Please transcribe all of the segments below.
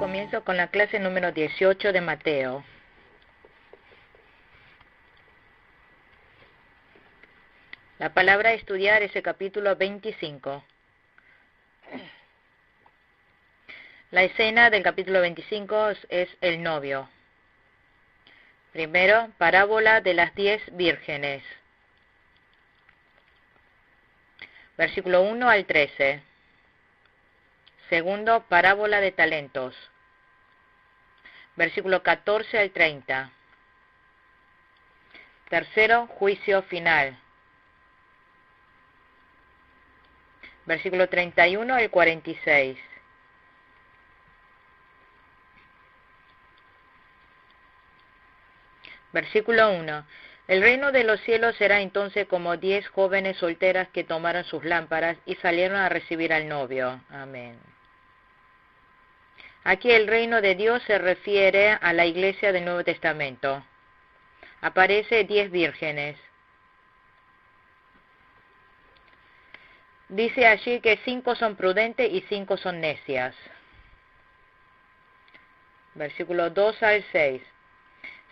comienzo con la clase número 18 de Mateo. La palabra a estudiar es el capítulo 25. La escena del capítulo 25 es el novio. Primero, parábola de las 10 vírgenes. Versículo 1 al 13. Segundo, parábola de talentos. Versículo 14 al 30. Tercero, juicio final. Versículo 31 al 46. Versículo 1. El reino de los cielos será entonces como 10 jóvenes solteras que tomaron sus lámparas y salieron a recibir al novio. Amén. Aquí el reino de Dios se refiere a la iglesia del Nuevo Testamento. Aparece 10 vírgenes. Dice allí que 5 son prudentes y 5 son necias. Versículo 2 al 6.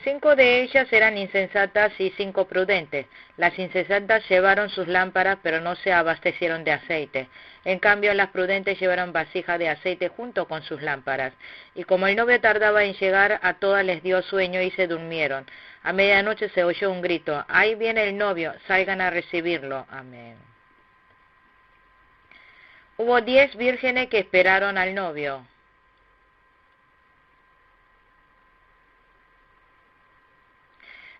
5 de ellas eran insensatas y 5 prudentes. Las insensatas llevaron sus lámparas, pero no se abastecieron de aceite. En cambio, las prudentes llevaron vasija de aceite junto con sus lámparas. Y como el novio tardaba en llegar, a todas les dio sueño y se durmieron. A medianoche se oyó un grito: ¡ahí viene el novio! ¡Salgan a recibirlo! Amén. Hubo 10 vírgenes que esperaron al novio.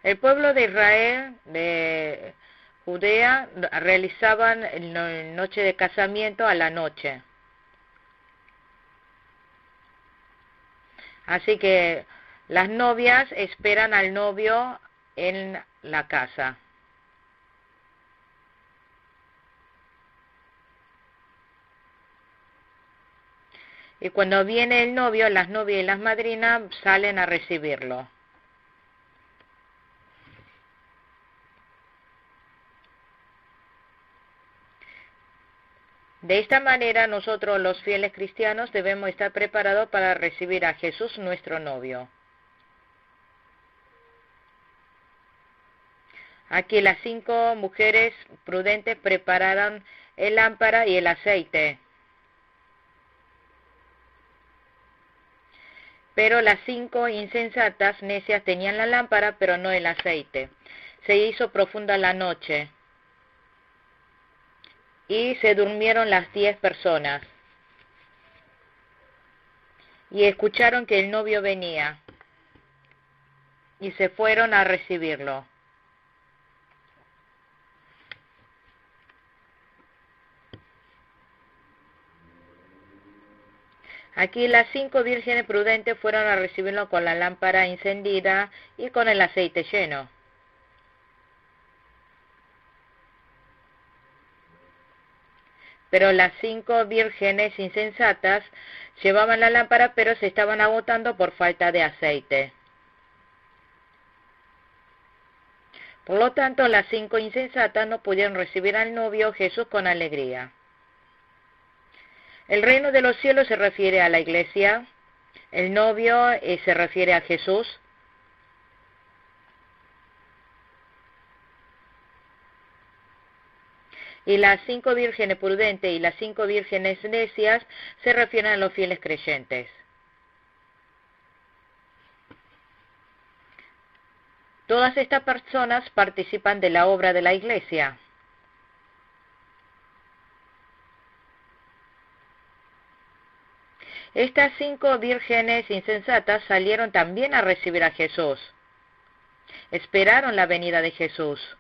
El pueblo de Israel, de Judea, realizaban la noche de casamiento a la noche. Así que las novias esperan al novio en la casa. Y cuando viene el novio, las novias y las madrinas salen a recibirlo. De esta manera, nosotros los fieles cristianos debemos estar preparados para recibir a Jesús, nuestro novio. Aquí las 5 mujeres prudentes prepararon el lámpara y el aceite. Pero las 5 insensatas necias tenían la lámpara, pero no el aceite. Se hizo profunda la noche y se durmieron las 10 personas. Y escucharon que el novio venía y se fueron a recibirlo. Aquí las 5 vírgenes prudentes fueron a recibirlo con la lámpara encendida y con el aceite lleno. Pero las 5 vírgenes insensatas llevaban la lámpara, pero se estaban agotando por falta de aceite. Por lo tanto, las 5 insensatas no pudieron recibir al novio Jesús con alegría. El reino de los cielos se refiere a la iglesia, el novio se refiere a Jesús. Y las 5 vírgenes prudentes y las 5 vírgenes necias se refieren a los fieles creyentes. Todas estas personas participan de la obra de la iglesia. Estas 5 vírgenes insensatas salieron también a recibir a Jesús. Esperaron la venida de Jesús.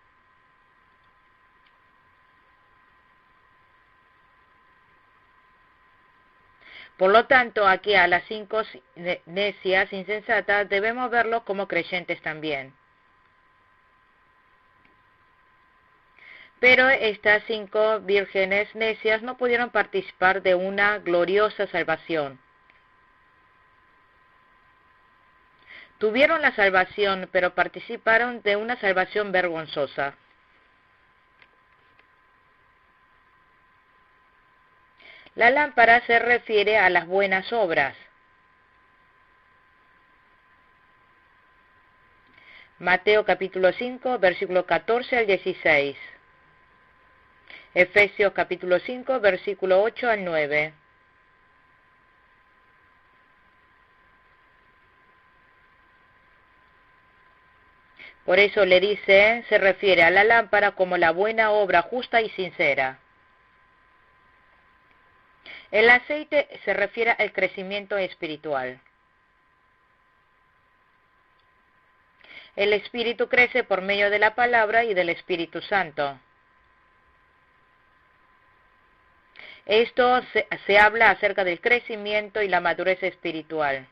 Por lo tanto, aquí a las 5 necias insensatas debemos verlos como creyentes también. Pero estas 5 vírgenes necias no pudieron participar de una gloriosa salvación. Tuvieron la salvación, pero participaron de una salvación vergonzosa. La lámpara se refiere a las buenas obras. Mateo capítulo 5, versículo 14 al 16. Efesios capítulo 5, versículo 8 al 9. Por eso le dice, se refiere a la lámpara como la buena obra justa y sincera. El aceite se refiere al crecimiento espiritual. El Espíritu crece por medio de la palabra y del Espíritu Santo. Esto se habla acerca del crecimiento y la madurez espiritual.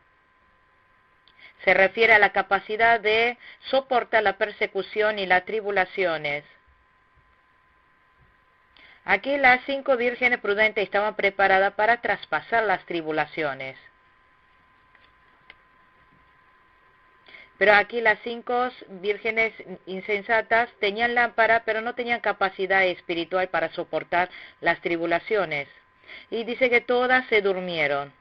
Se refiere a la capacidad de soportar la persecución y las tribulaciones. Aquí las 5 vírgenes prudentes estaban preparadas para traspasar las tribulaciones. Pero aquí las 5 vírgenes insensatas tenían lámpara, pero no tenían capacidad espiritual para soportar las tribulaciones. Y dice que todas se durmieron.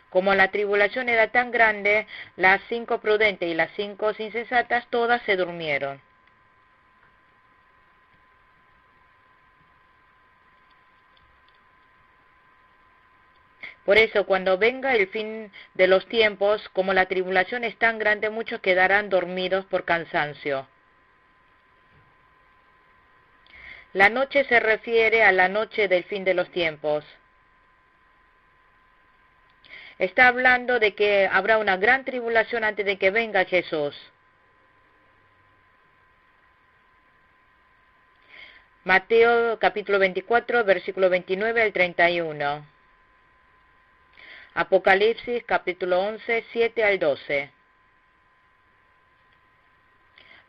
Como la tribulación era tan grande, las 5 prudentes y las 5 insensatas todas se durmieron. Por eso, cuando venga el fin de los tiempos, como la tribulación es tan grande, muchos quedarán dormidos por cansancio. La noche se refiere a la noche del fin de los tiempos. Está hablando de que habrá una gran tribulación antes de que venga Jesús. Mateo capítulo 24, versículo 29 al 31. Apocalipsis capítulo 11, 7 al 12.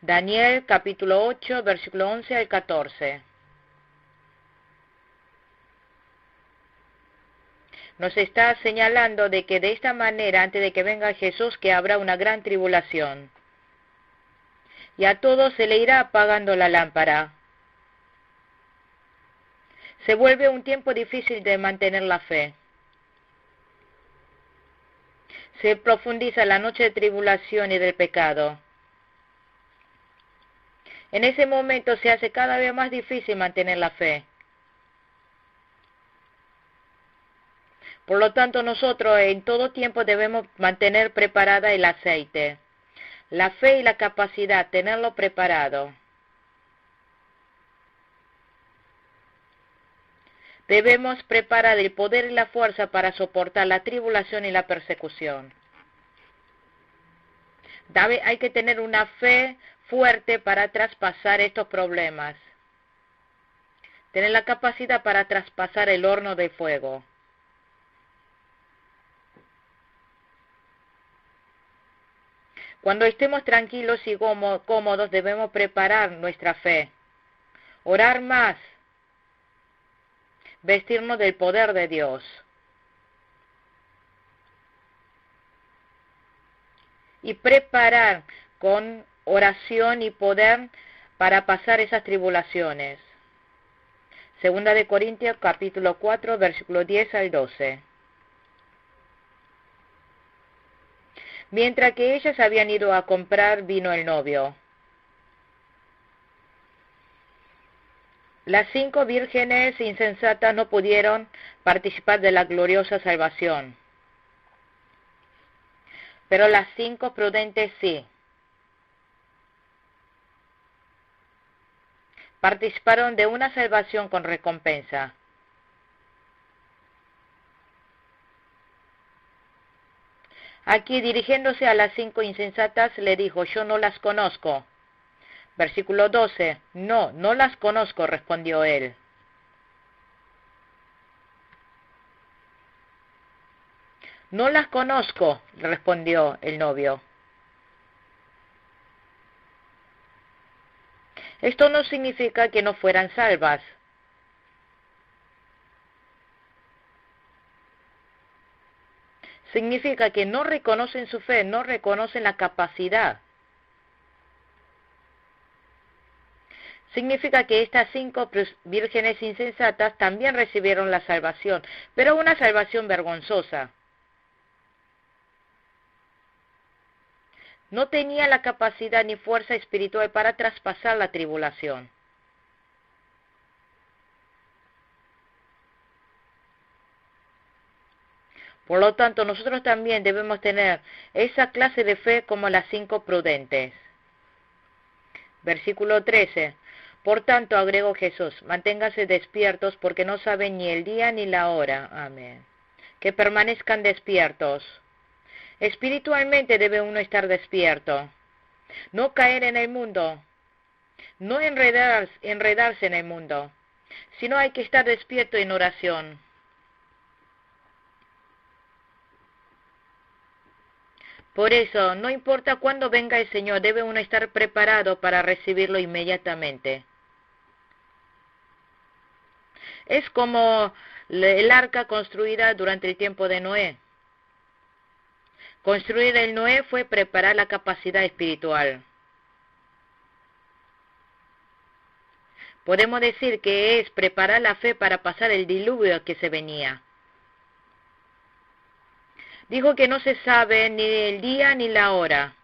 Daniel capítulo 8, versículo 11 al 14. Nos está señalando de que de esta manera, antes de que venga Jesús, que habrá una gran tribulación. Y a todos se le irá apagando la lámpara. Se vuelve un tiempo difícil de mantener la fe. Se profundiza la noche de tribulación y del pecado. En ese momento se hace cada vez más difícil mantener la fe. Por lo tanto, nosotros en todo tiempo debemos mantener preparada el aceite. La fe y la capacidad, tenerlo preparado. Debemos preparar el poder y la fuerza para soportar la tribulación y la persecución. Hay que tener una fe fuerte para traspasar estos problemas. Tener la capacidad para traspasar el horno de fuego. Cuando estemos tranquilos y cómodos, debemos preparar nuestra fe. Orar más. Vestirnos del poder de Dios. Y preparar con oración y poder para pasar esas tribulaciones. Segunda de Corintios capítulo 4, versículo 10 al 12. Mientras que ellas habían ido a comprar, vino el novio. Las 5 vírgenes insensatas no pudieron participar de la gloriosa salvación. Pero las 5 prudentes sí. Participaron de una salvación con recompensa. Aquí, dirigiéndose a las 5 insensatas, le dijo, yo no las conozco. Versículo 12, no las conozco, respondió él. No las conozco, respondió el novio. Esto no significa que no fueran salvas. Significa que no reconocen su fe, no reconocen la capacidad. Significa que estas 5 vírgenes insensatas también recibieron la salvación, pero una salvación vergonzosa. no tenía la capacidad ni fuerza espiritual para traspasar la tribulación. Por lo tanto, nosotros también debemos tener esa clase de fe como las 5 prudentes. Versículo 13. Por tanto, agregó Jesús, manténganse despiertos porque no saben ni el día ni la hora. Amén. Que permanezcan despiertos. Espiritualmente debe uno estar despierto. No caer en el mundo. No enredarse en el mundo. Sino hay que estar despierto en oración. Por eso, no importa cuándo venga el Señor, debe uno estar preparado para recibirlo inmediatamente. Es como el arca construida durante el tiempo de Noé. Construir el Noé fue preparar la capacidad espiritual. Podemos decir que es preparar la fe para pasar el diluvio que se venía. Dijo que no se sabe ni el día ni la hora.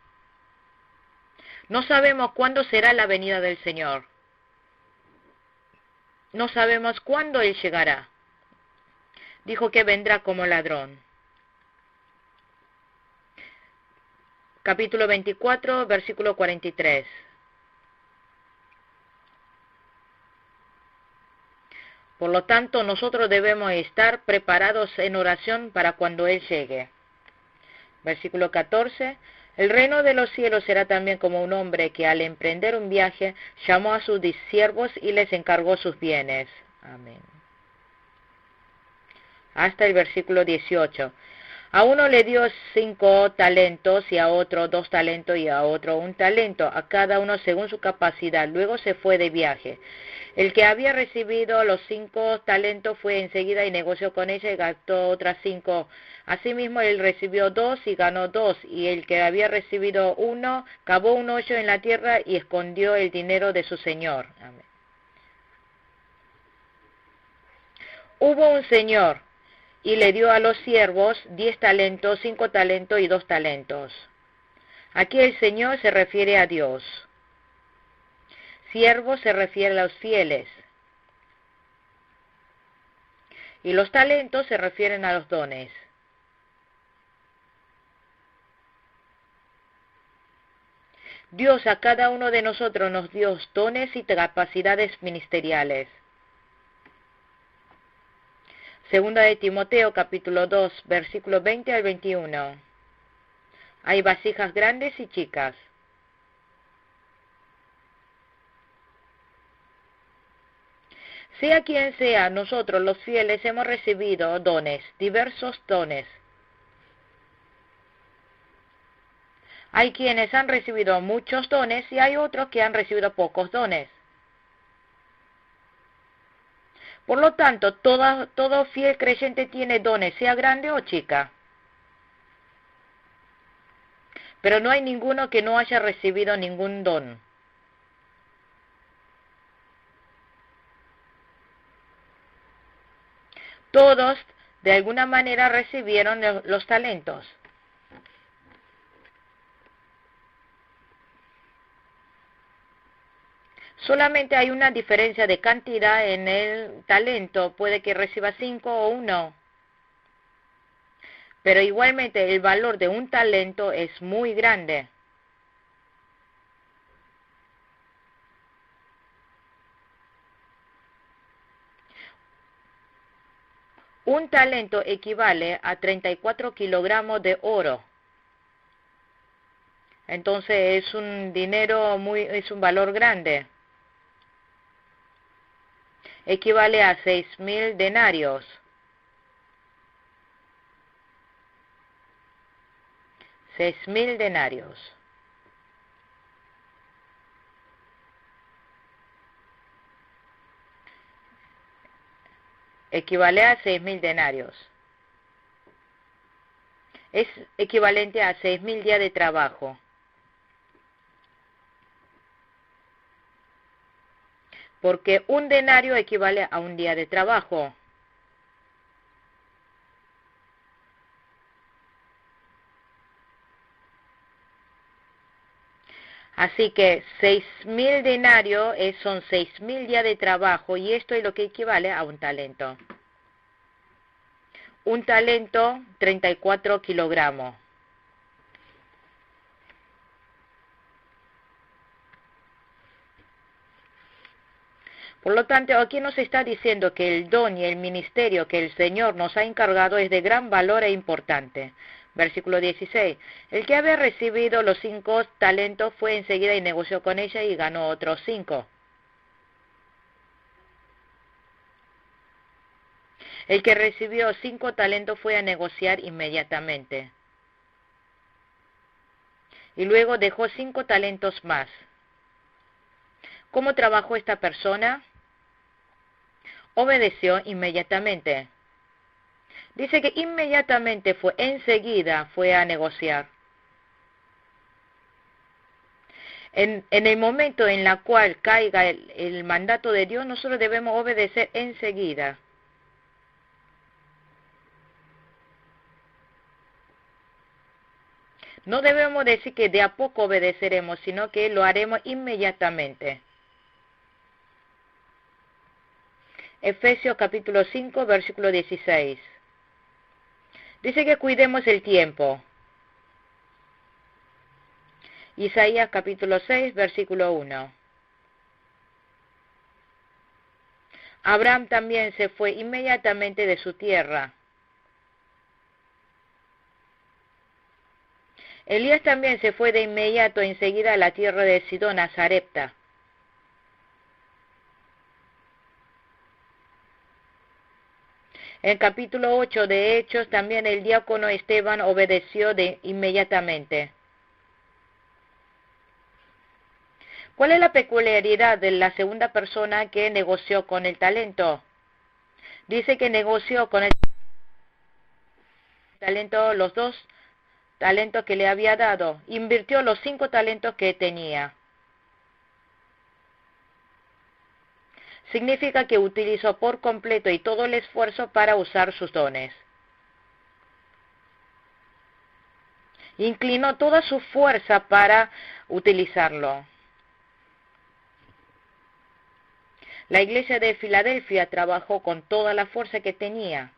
No sabemos cuándo será la venida del Señor. No sabemos cuándo Él llegará. Dijo que vendrá como ladrón. Capítulo 24, versículo 43. Por lo tanto, nosotros debemos estar preparados en oración para cuando Él llegue. Versículo 14. El reino de los cielos será también como un hombre que al emprender un viaje llamó a sus siervos y les encargó sus bienes. Amén. Hasta el versículo 18. A uno le dio 5 talentos y a otro 2 talentos y a otro 1 talento, a cada uno según su capacidad. Luego se fue de viaje. El que había recibido los 5 talentos fue enseguida y negoció con ella y gastó otras 5. Asimismo, él recibió 2 y ganó 2, y el que había recibido 1 cavó un hoyo en la tierra y escondió el dinero de su señor. Amén. Hubo un señor y le dio a los siervos 10 talentos, 5 talentos y 2 talentos. Aquí el Señor se refiere a Dios. Siervos se refiere a los fieles. Y los talentos se refieren a los dones. Dios a cada uno de nosotros nos dio dones y capacidades ministeriales. Segunda de Timoteo, capítulo 2, versículo 20 al 21. Hay vasijas grandes y chicas. Sea quien sea, nosotros los fieles hemos recibido dones, diversos dones. Hay quienes han recibido muchos dones y hay otros que han recibido pocos dones. Por lo tanto, todo fiel creyente tiene dones, sea grande o chica. Pero no hay ninguno que no haya recibido ningún don. Todos, de alguna manera, recibieron los talentos. Solamente hay una diferencia de cantidad en el talento. Puede que reciba 5 o 1. Pero igualmente el valor de un talento es muy grande. Un talento equivale a 34 kilogramos de oro. Entonces es un dinero es un valor grande. Equivale a 6.000 denarios. 6.000 denarios. Equivale a 6.000 denarios. Es equivalente a 6.000 días de trabajo. Porque un denario equivale a un día de trabajo. Así que 6.000 denarios son 6.000 días de trabajo y esto es lo que equivale a un talento. Un talento, 34 kilogramos. Por lo tanto, aquí nos está diciendo que el don y el ministerio que el Señor nos ha encargado es de gran valor e importante. Versículo 16. El que había recibido los 5 talentos fue enseguida y negoció con ella y ganó otros 5. El que recibió 5 talentos fue a negociar inmediatamente. Y luego dejó 5 talentos más. ¿Cómo trabajó esta persona? Obedeció inmediatamente. Dice que inmediatamente enseguida fue a negociar. En el momento en el cual caiga el mandato de Dios, nosotros debemos obedecer enseguida. No debemos decir que de a poco obedeceremos, sino que lo haremos inmediatamente. Efesios capítulo 5, versículo 16. Dice que cuidemos el tiempo. Isaías capítulo 6, versículo 1. Abraham también se fue inmediatamente de su tierra. Elías también se fue de inmediato enseguida a la tierra de Sidón, a Sarepta. En el capítulo 8 de Hechos también el diácono Esteban obedeció inmediatamente. ¿Cuál es la peculiaridad de la segunda persona que negoció con el talento? Dice que negoció con el talento, los 2 talentos que le había dado. Invirtió los 5 talentos que tenía. Significa que utilizó por completo y todo el esfuerzo para usar sus dones. Inclinó toda su fuerza para utilizarlo. La iglesia de Filadelfia trabajó con toda la fuerza que tenía.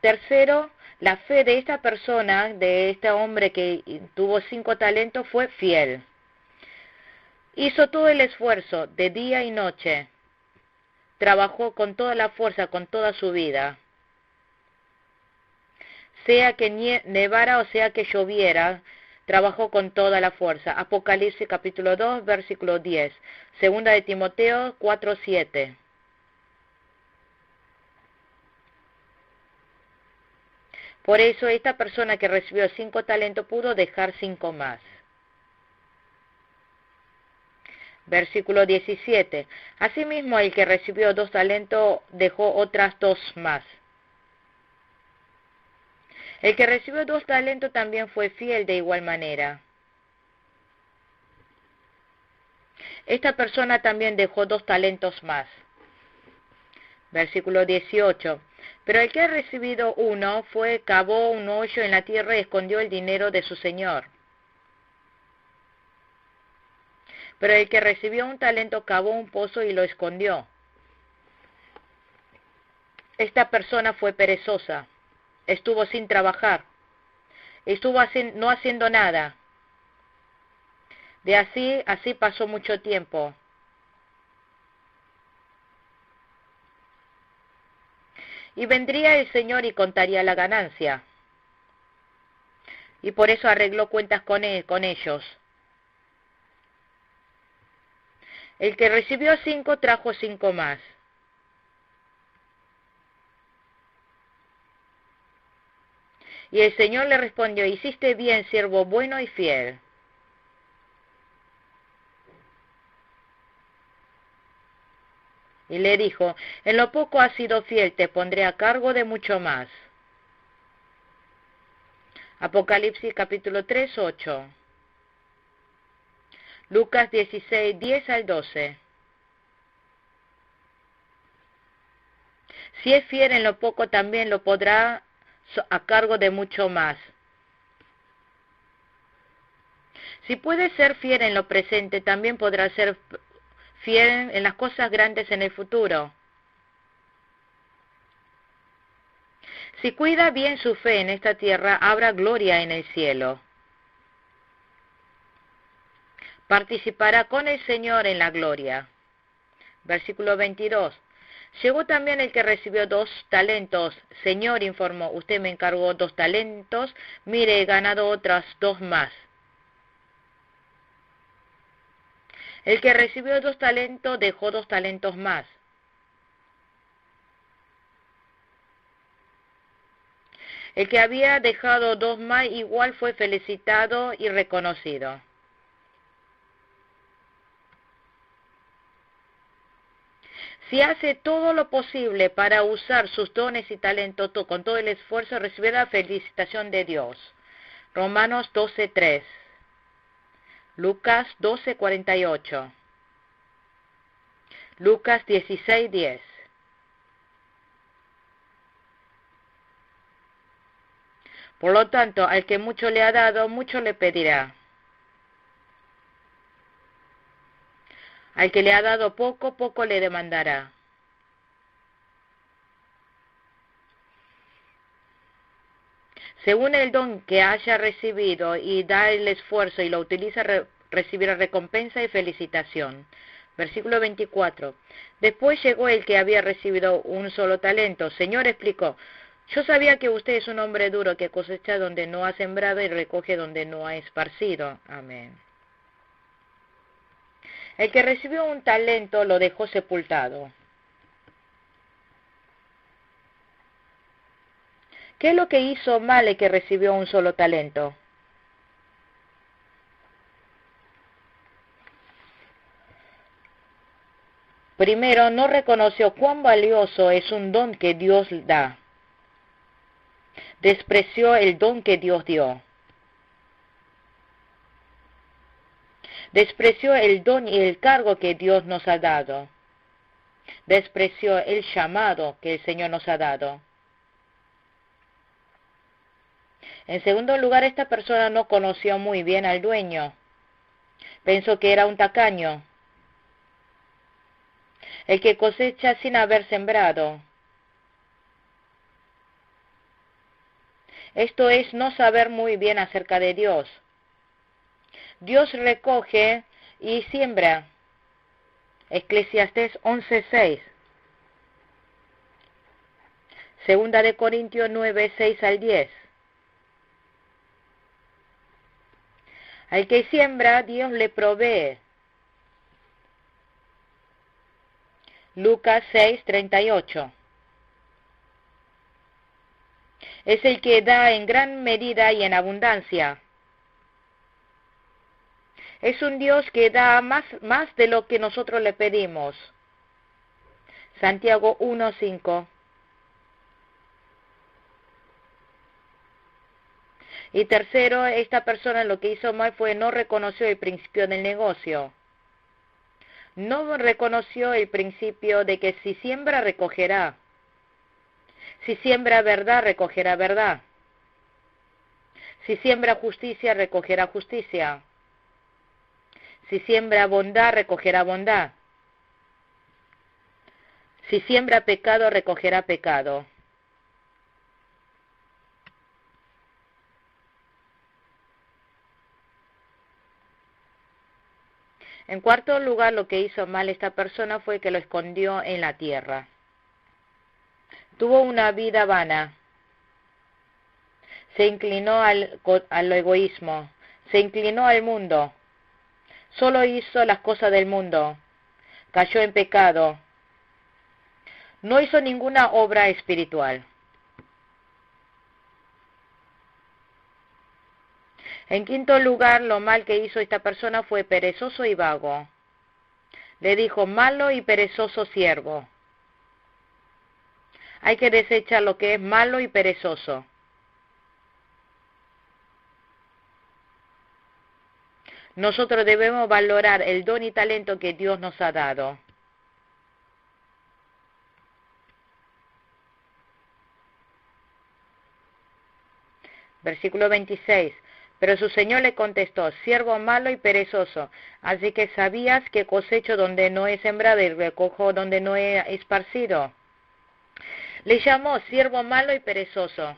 Tercero, la fe de esta persona, de este hombre que tuvo 5 talentos, fue fiel. Hizo todo el esfuerzo de día y noche. Trabajó con toda la fuerza, con toda su vida. Sea que nevara o sea que lloviera, trabajó con toda la fuerza. Apocalipsis capítulo 2, versículo 10. Segunda de Timoteo 4, 7. Por eso esta persona que recibió 5 talentos pudo dejar 5 más. Versículo 17. Asimismo, el que recibió 2 talentos dejó otras 2 más. El que recibió 2 talentos también fue fiel de igual manera. Esta persona también dejó 2 talentos más. Versículo 18. Pero el que ha recibido 1 cavó un hoyo en la tierra y escondió el dinero de su señor. Pero el que recibió 1 talento cavó un pozo y lo escondió. Esta persona fue perezosa. Estuvo sin trabajar. Estuvo no haciendo nada. Así pasó mucho tiempo. Y vendría el Señor y contaría la ganancia. Y por eso arregló cuentas con ellos. El que recibió 5 trajo 5 más. Y el Señor le respondió: hiciste bien, siervo bueno y fiel. Y le dijo: en lo poco has sido fiel, te pondré a cargo de mucho más. Apocalipsis capítulo 3, 8. Lucas 16, 10 al 12. Si es fiel en lo poco, también lo podrá a cargo de mucho más. Si puede ser fiel en lo presente, también podrá ser fiel en las cosas grandes en el futuro. Si cuida bien su fe en esta tierra, habrá gloria en el cielo. Participará con el Señor en la gloria. Versículo 22. Llegó también el que recibió 2 talentos. Señor, informó, usted me encargó 2 talentos, mire, he ganado otras 2 más. El que recibió 2 talentos dejó 2 talentos más. El que había dejado 2 más igual fue felicitado y reconocido. Si hace todo lo posible para usar sus dones y talentos con todo el esfuerzo, recibirá la felicitación de Dios. Romanos 12:3. Lucas 12:48. Lucas 16:10. Por lo tanto, al que mucho le ha dado, mucho le pedirá. Al que le ha dado poco, poco le demandará. Según el don que haya recibido y da el esfuerzo y lo utiliza, recibirá recompensa y felicitación. Versículo 24. Después llegó el que había recibido un solo talento. Señor, explicó, yo sabía que usted es un hombre duro que cosecha donde no ha sembrado y recoge donde no ha esparcido. Amén. El que recibió un talento lo dejó sepultado. ¿Qué es lo que hizo mal el que recibió un solo talento? Primero, no reconoció cuán valioso es un don que Dios da. Despreció el don que Dios dio. Despreció el don y el cargo que Dios nos ha dado. Despreció el llamado que el Señor nos ha dado. En segundo lugar, esta persona no conoció muy bien al dueño. Pensó que era un tacaño, el que cosecha sin haber sembrado. Esto es no saber muy bien acerca de Dios. Dios recoge y siembra. Eclesiastés 11:6. Segunda de Corintios 9:6 al 10. Al que siembra, Dios le provee. Lucas 6:38. Es el que da en gran medida y en abundancia. Es un Dios que da más de lo que nosotros le pedimos. Santiago 1:5. Y tercero, esta persona lo que hizo mal fue no reconoció el principio del negocio. No reconoció el principio de que si siembra, recogerá. Si siembra verdad, recogerá verdad. Si siembra justicia, recogerá justicia. Si siembra bondad, recogerá bondad. Si siembra pecado, recogerá pecado. En cuarto lugar, lo que hizo mal esta persona fue que lo escondió en la tierra. Tuvo una vida vana. Se inclinó al egoísmo. Se inclinó al mundo. Solo hizo las cosas del mundo. Cayó en pecado. No hizo ninguna obra espiritual. En quinto lugar, lo mal que hizo esta persona fue perezoso y vago. Le dijo, malo y perezoso siervo. Hay que desechar lo que es malo y perezoso. Nosotros debemos valorar el don y talento que Dios nos ha dado. Versículo 26. Pero su señor le contestó, siervo malo y perezoso, así que sabías que cosecho donde no he sembrado y recojo donde no he esparcido. Le llamó siervo malo y perezoso.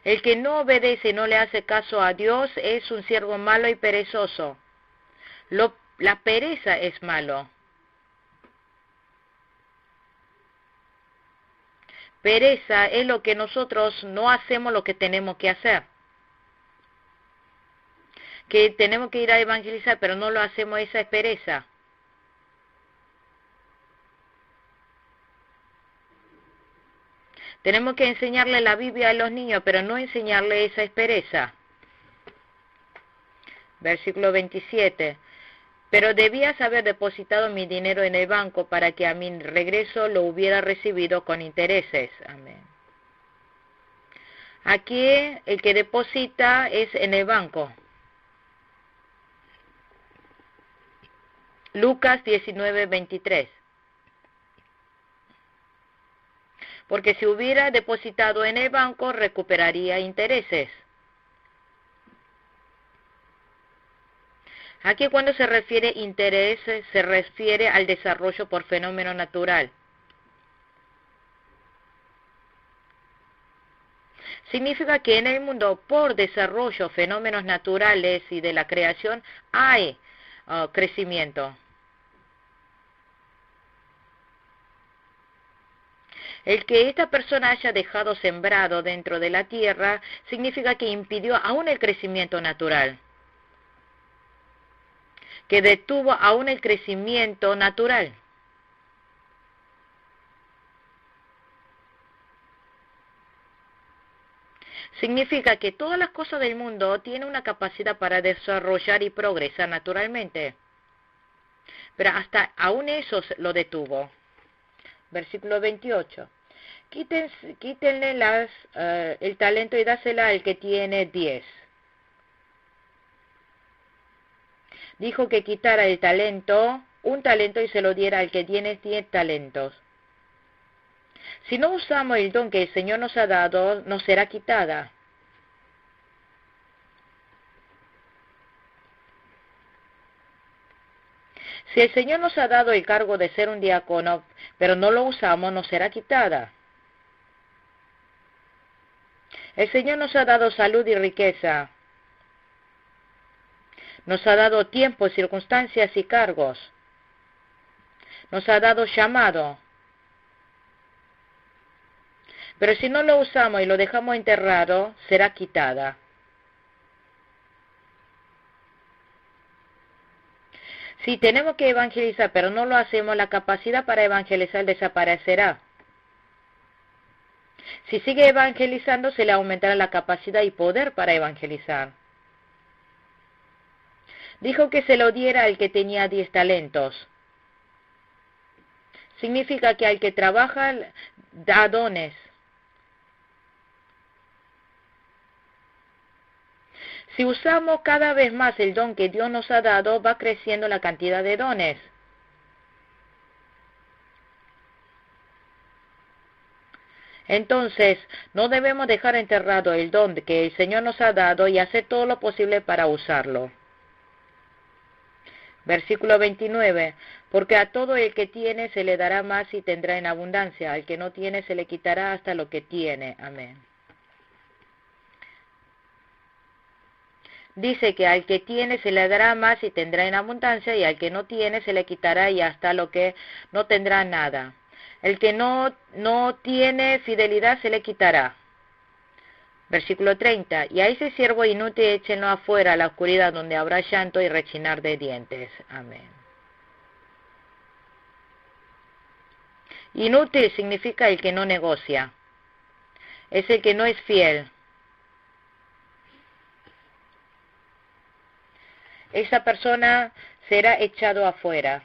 El que no obedece y no le hace caso a Dios es un siervo malo y perezoso. La pereza es malo. Pereza es lo que nosotros no hacemos lo que tenemos que hacer. Que tenemos que ir a evangelizar, pero no lo hacemos, esa es pereza. Tenemos que enseñarle la Biblia a los niños, pero no enseñarle esa es pereza. Versículo 27. Pero debías haber depositado mi dinero en el banco para que a mi regreso lo hubiera recibido con intereses. Amén. Aquí el que deposita es en el banco. Lucas 19:23. Porque si hubiera depositado en el banco, recuperaría intereses. Aquí cuando se refiere interés, se refiere al desarrollo por fenómeno natural. Significa que en el mundo, por desarrollo, fenómenos naturales y de la creación, hay crecimiento. El que esta persona haya dejado sembrado dentro de la tierra, significa que impidió aún el crecimiento natural. Que detuvo aún el crecimiento natural. Significa que todas las cosas del mundo tienen una capacidad para desarrollar y progresar naturalmente. Pero hasta aún eso lo detuvo. Versículo 28. Quítenle el talento y dásela al que tiene 10. Dijo que quitara el talento, un talento, y se lo diera al que tiene 10 talentos. Si no usamos el don que el Señor nos ha dado, nos será quitada. Si el Señor nos ha dado el cargo de ser un diácono, pero no lo usamos, nos será quitada. El Señor nos ha dado salud y riqueza. Nos ha dado tiempo, circunstancias y cargos. Nos ha dado llamado. Pero si no lo usamos y lo dejamos enterrado, será quitada. Si tenemos que evangelizar, pero no lo hacemos, la capacidad para evangelizar desaparecerá. Si sigue evangelizando, se le aumentará la capacidad y poder para evangelizar. Dijo que se lo diera al que tenía 10 talentos. Significa que al que trabaja, da dones. Si usamos cada vez más el don que Dios nos ha dado, va creciendo la cantidad de dones. Entonces, no debemos dejar enterrado el don que el Señor nos ha dado y hacer todo lo posible para usarlo. Versículo 29. Porque a todo el que tiene se le dará más y tendrá en abundancia. Al que no tiene se le quitará hasta lo que tiene. Amén. Dice que al que tiene se le dará más y tendrá en abundancia, y al que no tiene se le quitará y hasta lo que no tendrá nada. El que no tiene fidelidad se le quitará. Versículo 30. Y a ese siervo inútil échenlo afuera a la oscuridad, donde habrá llanto y rechinar de dientes. Amén. Inútil significa el que no negocia. Es el que no es fiel. Esa persona será echado afuera.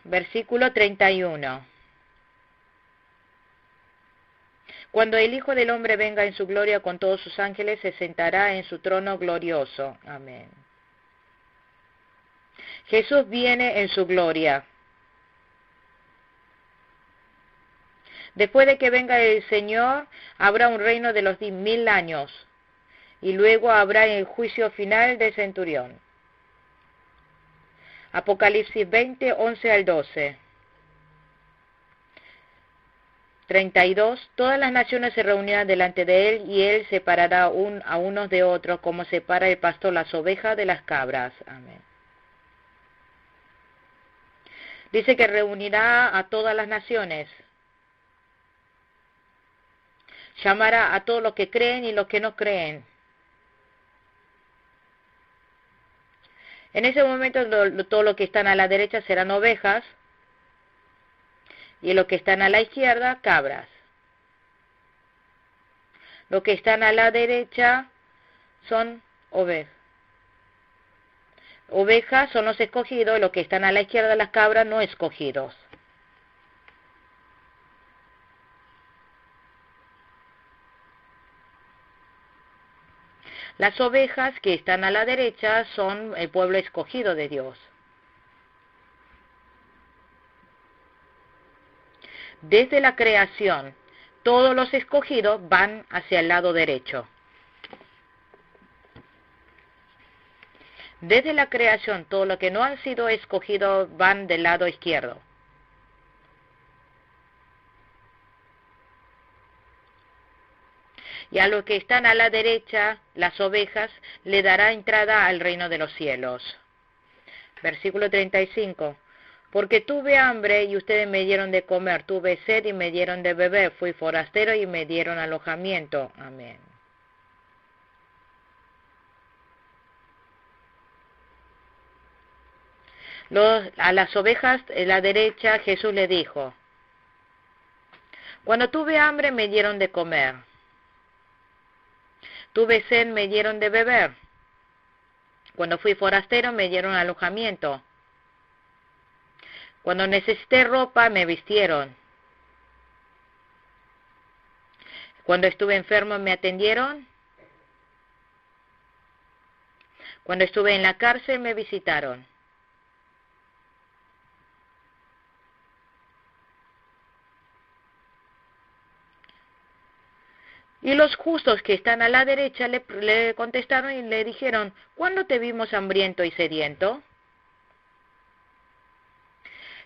Versículo 31. Cuando el Hijo del Hombre venga en su gloria con todos sus ángeles, se sentará en su trono glorioso. Amén. Jesús viene en su gloria. Después de que venga el Señor, habrá un reino de los 1000 años, y luego habrá el juicio final del centurión. Apocalipsis 20, 11 al 12. 32. Todas las naciones se reunirán delante de él, y él separará a unos de otros, como separa el pastor las ovejas de las cabras. Amén. Dice que reunirá a todas las naciones. Llamará a todos los que creen y los que no creen. En ese momento todos los que están a la derecha serán ovejas, y los que están a la izquierda, cabras. Los que están a la derecha son ovejas. Ovejas son los escogidos, y los que están a la izquierda, las cabras, no escogidos. Las ovejas que están a la derecha son el pueblo escogido de Dios. Desde la creación, todos los escogidos van hacia el lado derecho. Desde la creación, todos los que no han sido escogidos van del lado izquierdo. Y a los que están a la derecha, las ovejas, le dará entrada al reino de los cielos. Versículo 35. Porque tuve hambre y ustedes me dieron de comer, tuve sed y me dieron de beber, fui forastero y me dieron alojamiento. Amén. A las ovejas de la derecha Jesús le dijo: cuando tuve hambre me dieron de comer, tuve sed me dieron de beber, cuando fui forastero me dieron alojamiento, cuando necesité ropa me vistieron, cuando estuve enfermo me atendieron, cuando estuve en la cárcel me visitaron. Y los justos que están a la derecha le contestaron y le dijeron: ¿cuándo te vimos hambriento y sediento?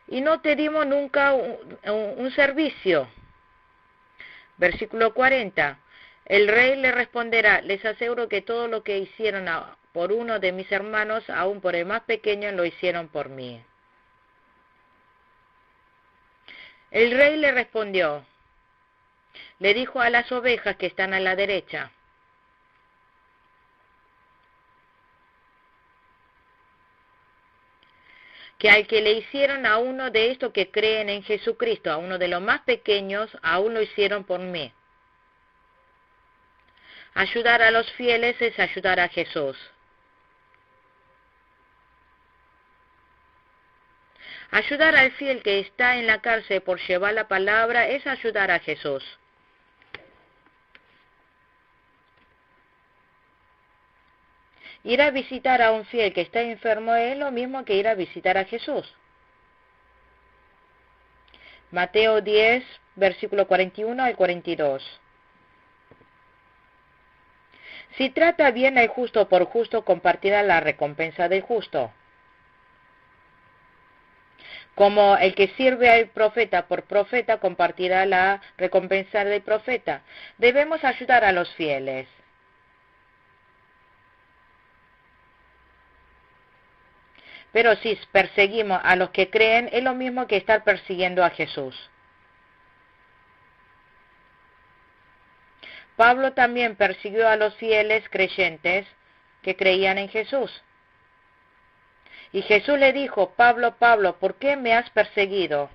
Y no te dimos nunca un servicio. Versículo 40. El rey le responderá: les aseguro que todo lo que hicieron por uno de mis hermanos, aun por el más pequeño, lo hicieron por mí. El rey le respondió, le dijo a las ovejas que están a la derecha: que al que le hicieron a uno de estos que creen en Jesucristo, a uno de los más pequeños, aún lo hicieron por mí. Ayudar a los fieles es ayudar a Jesús. Ayudar al fiel que está en la cárcel por llevar la palabra es ayudar a Jesús. Ir a visitar a un fiel que está enfermo es lo mismo que ir a visitar a Jesús. Mateo 10, versículo 41 al 42. Si trata bien al justo por justo, compartirá la recompensa del justo. Como el que sirve al profeta por profeta, compartirá la recompensa del profeta. Debemos ayudar a los fieles. Pero si perseguimos a los que creen, es lo mismo que estar persiguiendo a Jesús. Pablo también persiguió a los fieles creyentes que creían en Jesús. Y Jesús le dijo: Pablo, Pablo, ¿por qué me has perseguido?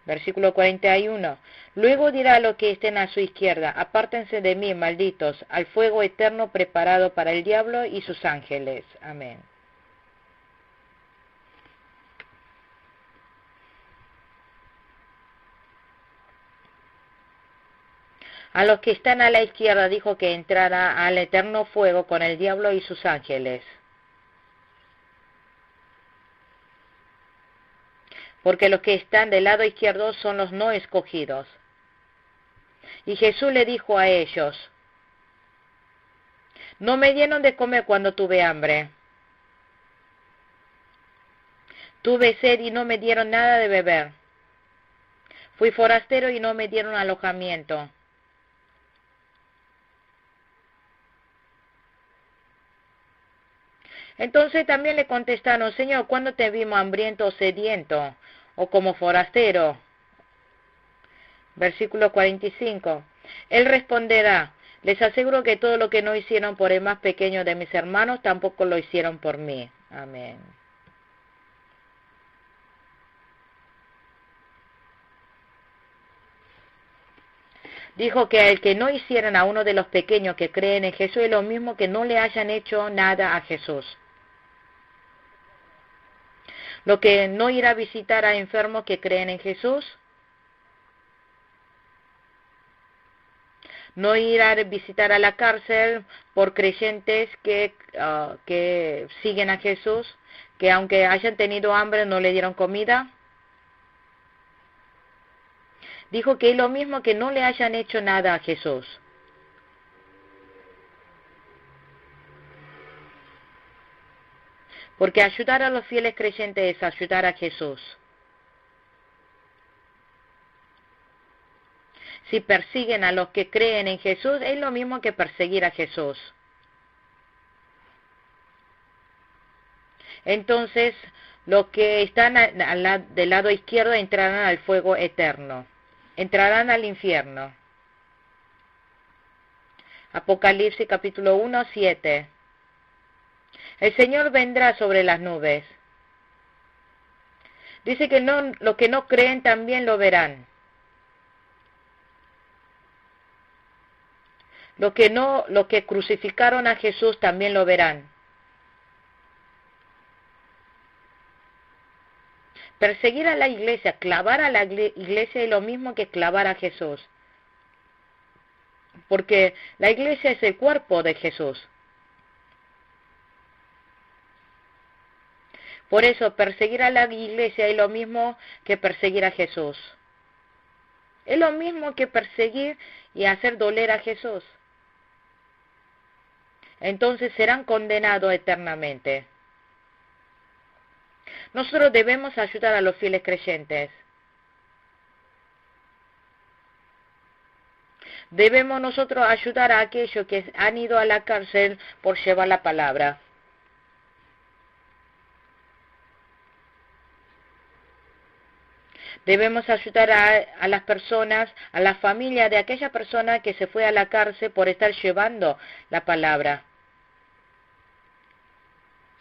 Versículo 41. Luego dirá a los que estén a su izquierda: apártense de mí, malditos, al fuego eterno preparado para el diablo y sus ángeles. Amén. A los que están a la izquierda dijo que entrará al eterno fuego con el diablo y sus ángeles. porque los que están del lado izquierdo son los no escogidos. Y Jesús le dijo a ellos, no me dieron de comer cuando tuve hambre. Tuve sed y no me dieron nada de beber. Fui forastero y no me dieron alojamiento. Entonces también le contestaron, Señor, ¿cuándo te vimos hambriento o sediento, o como forastero? Versículo 45. Él responderá, les aseguro que todo lo que no hicieron por el más pequeño de mis hermanos, tampoco lo hicieron por mí. Amén. Dijo que el que no hicieran a uno de los pequeños que creen en Jesús es lo mismo que no le hayan hecho nada a Jesús. Lo que no ir a visitar a enfermos que creen en Jesús, no ir a visitar a la cárcel por creyentes que siguen a Jesús, que aunque hayan tenido hambre no le dieron comida. Dijo que es lo mismo que no le hayan hecho nada a Jesús. Porque ayudar a los fieles creyentes es ayudar a Jesús. Si persiguen a los que creen en Jesús, es lo mismo que perseguir a Jesús. Entonces, los que están del lado izquierdo entrarán al fuego eterno. Entrarán al infierno. Apocalipsis capítulo 1, 7. El Señor vendrá sobre las nubes. Dice que los que no creen también lo verán. Los que crucificaron a Jesús también lo verán. Perseguir a la iglesia, clavar a la iglesia es lo mismo que clavar a Jesús. Porque la iglesia es el cuerpo de Jesús. Por eso, perseguir a la iglesia es lo mismo que perseguir a Jesús. Es lo mismo que perseguir y hacer doler a Jesús. Entonces serán condenados eternamente. Nosotros debemos ayudar a los fieles creyentes. Debemos nosotros ayudar a aquellos que han ido a la cárcel por llevar la palabra. Debemos ayudar a las personas, a la familia de aquella persona que se fue a la cárcel por estar llevando la palabra.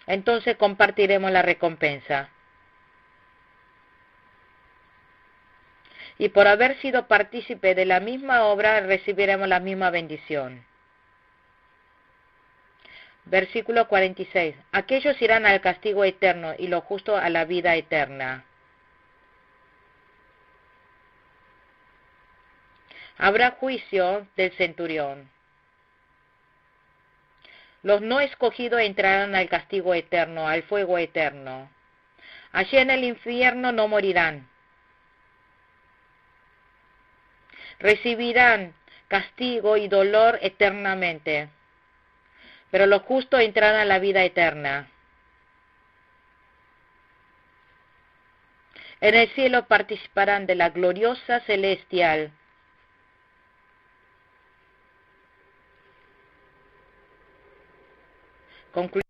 Entonces compartiremos la recompensa. Y por haber sido partícipe de la misma obra, recibiremos la misma bendición. Versículo 46. Aquellos irán al castigo eterno y los justos a la vida eterna. Habrá juicio del centurión. Los no escogidos entrarán al castigo eterno, al fuego eterno. Allí en el infierno no morirán. Recibirán castigo y dolor eternamente. Pero los justos entrarán a la vida eterna. En el cielo participarán de la gloriosa celestial. Concluye